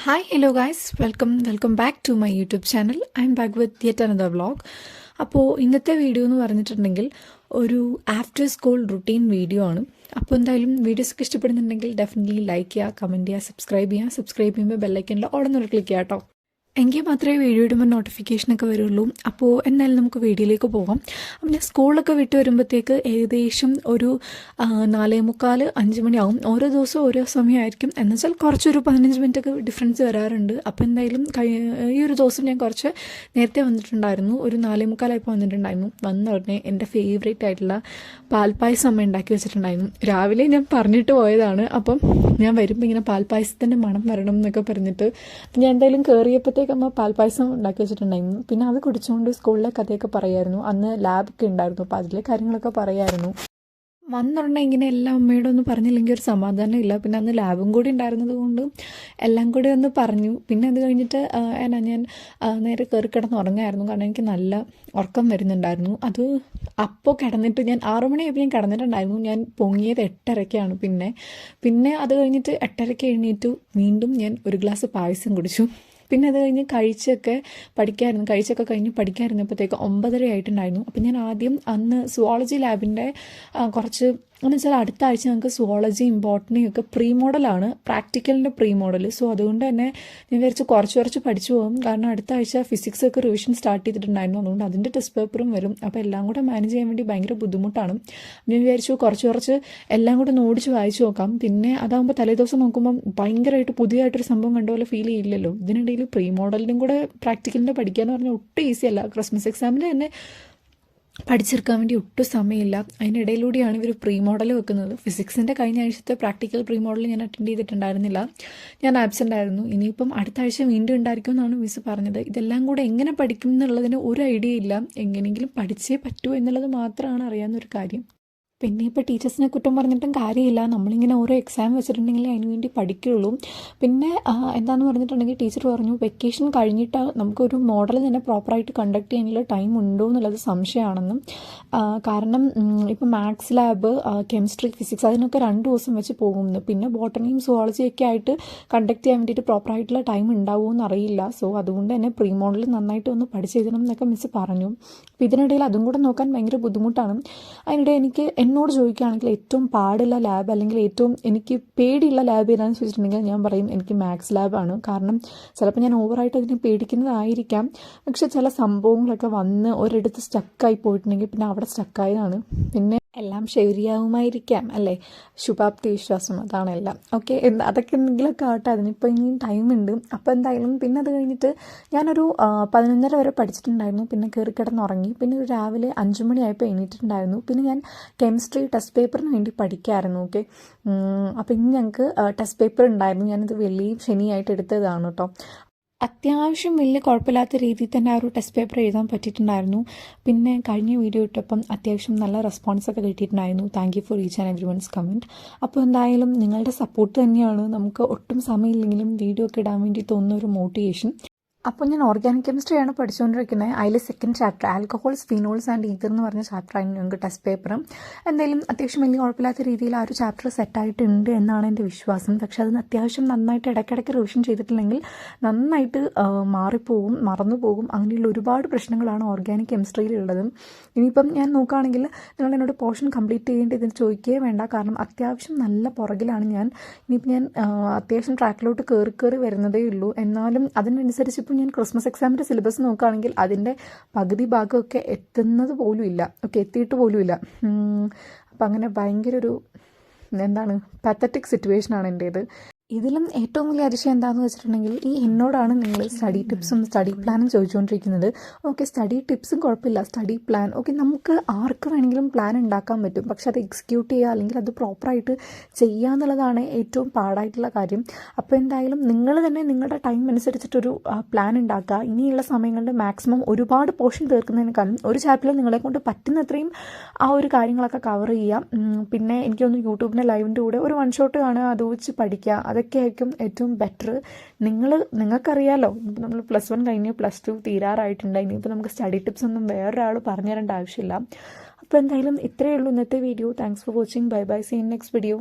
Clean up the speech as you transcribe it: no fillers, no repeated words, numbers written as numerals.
Hi, hello guys. Welcome back to my YouTube channel. I'm back with yet another vlog. അപ്പോൾ ഇന്നത്തെ video എന്ന് പറഞ്ഞിട്ടുണ്ടെങ്കിൽ ഒരു after school routine video ആണ്. അപ്പോൾ എന്തായാലും വീഡിയോസൊക്കെ ഇഷ്ടപ്പെടുന്നുണ്ടെങ്കിൽ ഡെഫിനറ്റ്ലി ലൈക്ക് ചെയ്യുക, കമൻറ്റ് ചെയ്യുക, സബ്സ്ക്രൈബ് ചെയ്യുമ്പോൾ ബെല്ലൈക്കനിൽ ഓടുന്നൊരു ക്ലിക്ക് ചെയ്യാം കേട്ടോ. എങ്കിൽ മാത്രമേ വീഡിയോ ഇടുമ്പോൾ നോട്ടിഫിക്കേഷനൊക്കെ വരുള്ളൂ. അപ്പോൾ എന്തായാലും നമുക്ക് വീഡിയോയിലേക്ക് പോകാം. അപ്പം ഞാൻ സ്കൂളൊക്കെ വിട്ട് വരുമ്പോഴത്തേക്ക് ഏകദേശം ഒരു 4:45-5 മണിയാവും. ഓരോ ദിവസവും ഓരോ സമയമായിരിക്കും. എന്നുവെച്ചാൽ കുറച്ചൊരു 15 മിനിറ്റൊക്കെ ഡിഫറൻസ് വരാറുണ്ട്. അപ്പോൾ എന്തായാലും ഈ ഒരു ദിവസം ഞാൻ കുറച്ച് നേരത്തെ വന്നിട്ടുണ്ടായിരുന്നു. ഒരു 4:45 വന്നിട്ടുണ്ടായിരുന്നു. വന്ന ഉടനെ എൻ്റെ ഫേവറേറ്റ് ആയിട്ടുള്ള പാൽപ്പായസം അമ്മ ഉണ്ടാക്കി വെച്ചിട്ടുണ്ടായിരുന്നു. രാവിലെ ഞാൻ പറഞ്ഞിട്ട് പോയതാണ്. അപ്പം ഞാൻ വരുമ്പോൾ ഇങ്ങനെ പാൽപ്പായസത്തിൻ്റെ മണം വരണം എന്നൊക്കെ പറഞ്ഞിട്ട് ഞാൻ എന്തായാലും കയറിയപ്പോഴത്തേക്ക് അമ്മ പാൽപ്പായസം ഉണ്ടാക്കി വെച്ചിട്ടുണ്ടായിരുന്നു. പിന്നെ അത് കുടിച്ചുകൊണ്ട് സ്കൂളിലെ കഥയൊക്കെ പറയായിരുന്നു. അന്ന് ലാബൊക്കെ ഉണ്ടായിരുന്നു. അപ്പോൾ അതിലെ കാര്യങ്ങളൊക്കെ പറയായിരുന്നു. വന്നുടനെ ഇങ്ങനെ എല്ലാം അമ്മയോട് ഒന്ന് പറഞ്ഞില്ലെങ്കിൽ ഒരു സമാധാനം ഇല്ല. പിന്നെ അന്ന് ലാബും കൂടി ഉണ്ടായിരുന്നത് കൊണ്ട് എല്ലാം കൂടി ഒന്ന് പറഞ്ഞു. പിന്നെ അത് കഴിഞ്ഞിട്ട് ഞാൻ നേരെ കയറി കിടന്ന് ഉറങ്ങായിരുന്നു. കാരണം എനിക്ക് നല്ല ഉറക്കം വരുന്നുണ്ടായിരുന്നു. അത് അപ്പോൾ കിടന്നിട്ട് ഞാൻ 6 മണിയായപ്പോൾ ഞാൻ കിടന്നിട്ടുണ്ടായിരുന്നു. ഞാൻ പൊങ്ങിയത് 8:30-ക്കാണ്. പിന്നെ അത് കഴിഞ്ഞിട്ട് 8:30-ക്ക് എഴുന്നേറ്റു. വീണ്ടും ഞാൻ ഒരു ഗ്ലാസ് പായസം കുടിച്ചു. പിന്നെ അത് കഴിഞ്ഞ് കഴിച്ചൊക്കെ കഴിഞ്ഞ് പഠിക്കാതിരുന്നപ്പോഴത്തേക്ക് 9:30 ആയിട്ടുണ്ടായിരുന്നു. അപ്പം ഞാൻ ആദ്യം അന്ന് സുവോളജി ലാബിൻ്റെ കുറച്ച് എന്ന് വെച്ചാൽ അടുത്ത ആഴ്ച ഞങ്ങൾക്ക് സുവോളജിയും ബോട്ടണിയും ഒക്കെ പ്രീ മോഡലാണ്, പ്രാക്ടിക്കലിൻ്റെ പ്രീ മോഡൽ. സോ അതുകൊണ്ട് തന്നെ ഞാൻ വിചാരിച്ചു കുറച്ച് പഠിച്ചു പോകും. കാരണം അടുത്ത ആഴ്ച ഫിസിക്സ് ഒക്കെ റിവിഷൻ സ്റ്റാർട്ട് ചെയ്തിട്ടുണ്ടായിരുന്നു. അതുകൊണ്ട് അതിൻ്റെ ടെസ്റ്റ് പേപ്പറും വരും. അപ്പോൾ എല്ലാം കൂടെ മാനേജ് ചെയ്യാൻ വേണ്ടി ഭയങ്കര ബുദ്ധിമുട്ടാണ്. ഞാൻ വിചാരിച്ചു കുറച്ച് എല്ലാം കൂടെ ഒന്ന് ഓടിച്ച് വായിച്ചു നോക്കാം. പിന്നെ അതാകുമ്പോൾ തലേദിവസം നോക്കുമ്പം ഭയങ്കരമായിട്ട് പുതിയതായിട്ടൊരു സംഭവം കണ്ട പോലെ ഫീൽ ചെയ്യില്ലല്ലോ. ഇതിനിടയിൽ പ്രീ മോഡലിനും കൂടെ പ്രാക്ടിക്കലിൻ്റെ പഠിക്കുക എന്ന് പറഞ്ഞാൽ ഒട്ടും ഈസി അല്ല. ക്രിസ്മസ് എക്സാമിന് തന്നെ പഠിച്ചെടുക്കാൻ വേണ്ടി ഒട്ടും സമയമില്ല. അതിനിടയിലൂടെയാണ് ഇവർ പ്രീ മോഡൽ വെക്കുന്നത്. ഫിസിക്സിൻ്റെ കഴിഞ്ഞ ആഴ്ചത്തെ പ്രാക്ടിക്കൽ പ്രീ മോഡൽ ഞാൻ അറ്റൻഡ് ചെയ്തിട്ടുണ്ടായിരുന്നില്ല. ഞാൻ ആബ്സെൻ്റ് ആയിരുന്നു. ഇനിയിപ്പം അടുത്ത ആഴ്ച വീണ്ടും ഉണ്ടായിരിക്കും എന്നാണ് മിസ് പറഞ്ഞത്. ഇതെല്ലാം കൂടെ എങ്ങനെ പഠിക്കും എന്നുള്ളതിന് ഒരു ഐഡിയ ഇല്ല. എങ്ങനെയെങ്കിലും പഠിച്ചേ പറ്റൂ എന്നുള്ളത് മാത്രമാണ് അറിയാവുന്നൊരു കാര്യം. പിന്നെ ഇപ്പോൾ ടീച്ചേഴ്സിനെ കുറ്റം പറഞ്ഞിട്ടും കാര്യമില്ല. നമ്മളിങ്ങനെ ഓരോ എക്സാം വെച്ചിട്ടുണ്ടെങ്കിൽ അതിന് വേണ്ടി പഠിക്കുകയുള്ളൂ. പിന്നെ എന്താണെന്ന് പറഞ്ഞിട്ടുണ്ടെങ്കിൽ ടീച്ചർ പറഞ്ഞു വെക്കേഷൻ കഴിഞ്ഞിട്ട് നമുക്കൊരു മോഡൽ തന്നെ പ്രോപ്പറായിട്ട് കണ്ടക്ട് ചെയ്യാനുള്ള ടൈം ഉണ്ടോ എന്നുള്ളത് സംശയമാണെന്നും. കാരണം ഇപ്പോൾ മാത്സ് ലാബ്, കെമിസ്ട്രി, ഫിസിക്സ് അതിനൊക്കെ 2 ദിവസം വെച്ച് പോകുന്നു. പിന്നെ ബോട്ടണിയും സുവോളജിയൊക്കെ ആയിട്ട് കണ്ടക്ട് ചെയ്യാൻ വേണ്ടിയിട്ട് പ്രോപ്പറായിട്ടുള്ള ടൈം ഉണ്ടാവുമോ എന്നറിയില്ല. സോ അതുകൊണ്ട് തന്നെ പ്രീ മോഡൽ നന്നായിട്ട് ഒന്ന് പഠിച്ചെഴുതണം എന്നൊക്കെ മിസ് പറഞ്ഞു. അപ്പോൾ ഇതിനിടയിൽ അതും കൂടെ നോക്കാൻ ഭയങ്കര ബുദ്ധിമുട്ടാണ്. അതിനിടെ എന്നോട് ചോദിക്കുകയാണെങ്കിൽ ഏറ്റവും പാടുള്ള ലാബ് അല്ലെങ്കിൽ ഏറ്റവും എനിക്ക് പേടിയുള്ള ലാബ് ഏതാണെന്ന് ചോദിച്ചിട്ടുണ്ടെങ്കിൽ ഞാൻ പറയും എനിക്ക് മാത്സ് ലാബാണ്. കാരണം ചിലപ്പോൾ ഞാൻ ഓവറായിട്ട് അതിനെ പേടിക്കുന്നതായിരിക്കാം. പക്ഷെ ചില സംഭവങ്ങളൊക്കെ വന്ന് ഒരിടത്ത് സ്റ്റക്കായി പോയിട്ടുണ്ടെങ്കിൽ പിന്നെ അവിടെ സ്റ്റക്കായതാണ്. പിന്നെ എല്ലാം ശരിയാവുമായിരിക്കാം അല്ലേ, ശുഭാപ്തി വിശ്വാസം അതാണ് എല്ലാം. ഓക്കെ, അതൊക്കെ എന്തെങ്കിലുമൊക്കെ ആവട്ടെ, അതിനിപ്പോൾ ഇനിയും ടൈമുണ്ട്. അപ്പോൾ എന്തായാലും പിന്നെ അത് കഴിഞ്ഞിട്ട് ഞാനൊരു 11:30 വരെ പഠിച്ചിട്ടുണ്ടായിരുന്നു. പിന്നെ കയറി കിടന്നുറങ്ങി. പിന്നെ ഒരു രാവിലെ 5 മണിയായപ്പോൾ എണീറ്റിട്ടുണ്ടായിരുന്നു. പിന്നെ ഞാൻ കെമിസ്ട്രി ടെസ്റ്റ് പേപ്പറിന് വേണ്ടി പഠിക്കായിരുന്നു. ഓക്കെ, അപ്പോൾ ഇനി ഞങ്ങൾക്ക് ടെസ്റ്റ് പേപ്പർ ഉണ്ടായിരുന്നു. ഞാനിത് വെള്ളിയും ശനിയായിട്ട് എടുത്തതാണ് കേട്ടോ. അത്യാവശ്യം വലിയ കുഴപ്പമില്ലാത്ത രീതിയിൽ തന്നെ ആ ഒരു ടെസ്റ്റ് പേപ്പർ എഴുതാൻ പറ്റിയിട്ടുണ്ടായിരുന്നു. പിന്നെ കഴിഞ്ഞ വീഡിയോ ഇട്ടപ്പം അത്യാവശ്യം നല്ല റെസ്പോൺസൊക്കെ കിട്ടിയിട്ടുണ്ടായിരുന്നു. Thank you for each and every one's comment. അപ്പോൾ എന്തായാലും നിങ്ങളുടെ സപ്പോർട്ട് തന്നെയാണ് നമുക്ക് ഒട്ടും സമയമില്ലെങ്കിലും വീഡിയോ ഒക്കെ ഇടാൻ വേണ്ടി തോന്നുന്ന ഒരു മോട്ടിവേഷൻ. അപ്പോൾ ഞാൻ ഓർഗാനിക് കെമിസ്ട്രിയാണ് പഠിച്ചുകൊണ്ടിരിക്കുന്നത്. അതിൽ second chapter alcohols, phenols and ether എന്ന് പറഞ്ഞ ചാപ്റ്ററായിരുന്നു ഞങ്ങൾക്ക് ടെസ്റ്റ് പേപ്പർ. എന്തായാലും അത്യാവശ്യം വലിയ കുഴപ്പമില്ലാത്ത രീതിയിൽ ആ ഒരു ചാപ്റ്റർ സെറ്റായിട്ടുണ്ട് എന്നാണ് എൻ്റെ വിശ്വാസം. പക്ഷേ അതിന് അത്യാവശ്യം നന്നായിട്ട് ഇടയ്ക്കിടയ്ക്ക് റിവിഷൻ ചെയ്തിട്ടില്ലെങ്കിൽ നന്നായിട്ട് മറന്നു പോകും. അങ്ങനെയുള്ള ഒരുപാട് പ്രശ്നങ്ങളാണ് ഓർഗാനിക് കെമിസ്ട്രിയിലുള്ളത്. ഇനിയിപ്പം ഞാൻ നോക്കുകയാണെങ്കിൽ നിങ്ങൾ എന്നോട് പോർഷൻ കംപ്ലീറ്റ് ചെയ്യേണ്ടി ഇതിന് ചോദിക്കുകയേ വേണ്ട. കാരണം അത്യാവശ്യം നല്ല പുറകിലാണ് ഞാൻ. ഇനിയിപ്പോൾ ഞാൻ അത്യാവശ്യം ട്രാക്കിലോട്ട് കയറി വരുന്നതേ ഉള്ളൂ. എന്നാലും അതിനനുസരിച്ച് ഇപ്പോൾ ഞാൻ ക്രിസ്മസ് എക്സാമിൻ്റെ സിലബസ് നോക്കുകയാണെങ്കിൽ അതിൻ്റെ പകുതി ഭാഗമൊക്കെ എത്തുന്നത് പോലും ഇല്ല. എത്തിയിട്ട് പോലുമില്ല. അപ്പം അങ്ങനെ ഭയങ്കര ഒരു പാത്തറ്റിക് സിറ്റുവേഷനാണ് എൻ്റേത്. ഇതിലും ഏറ്റവും വലിയ അതിശയം എന്താണെന്ന് വെച്ചിട്ടുണ്ടെങ്കിൽ എന്നോടാണ് നിങ്ങൾ സ്റ്റഡി ടിപ്സും സ്റ്റഡി പ്ലാനും ചോദിച്ചുകൊണ്ടിരിക്കുന്നത്. ഓക്കെ, സ്റ്റഡി ടിപ്സും കുഴപ്പമില്ല, സ്റ്റഡി പ്ലാൻ ഓക്കെ, നമുക്ക് ആർക്ക് വേണമെങ്കിലും പ്ലാൻ ഉണ്ടാക്കാൻ പറ്റും. പക്ഷെ അത് എക്സിക്യൂട്ട് ചെയ്യുക അല്ലെങ്കിൽ അത് പ്രോപ്പറായിട്ട് ചെയ്യുക എന്നുള്ളതാണ് ഏറ്റവും പാടായിട്ടുള്ള കാര്യം. അപ്പോൾ എന്തായാലും നിങ്ങൾ തന്നെ നിങ്ങളുടെ ടൈം അനുസരിച്ചിട്ടൊരു പ്ലാൻ ഉണ്ടാക്കുക. ഇനിയുള്ള സമയങ്ങളിൽ മാക്സിമം ഒരുപാട് പോർഷൻ തീർക്കുന്നതിനേക്കാളും ഒരു ചാപ്റ്ററിൽ നിങ്ങളെ കൊണ്ട് പറ്റുന്നത്രയും ആ ഒരു കാര്യങ്ങളൊക്കെ കവർ ചെയ്യാം. പിന്നെ എനിക്ക് തോന്നുന്നു യൂട്യൂബിൻ്റെ ലൈവിൻ്റെ കൂടെ ഒരു 1 ഷോട്ട് കാണുക, അത് വെച്ച് പഠിക്കുക, അതൊക്കെ ആയിരിക്കും ഏറ്റവും ബെറ്റർ. നിങ്ങൾക്കറിയാലോ, ഇപ്പോൾ നമ്മൾ +1 കഴിഞ്ഞ് +2 തീരാറായിട്ടുണ്ട്. ഇനിയിപ്പോൾ നമുക്ക് സ്റ്റഡി ടിപ്സ് ഒന്നും വേറൊരാൾ പറഞ്ഞു തരേണ്ട ആവശ്യമില്ല. അപ്പോൾ എന്തായാലും ഇത്രയേ ഉള്ളൂ ഇന്നത്തെ video. Thanks for watching. Bye bye. See in next video.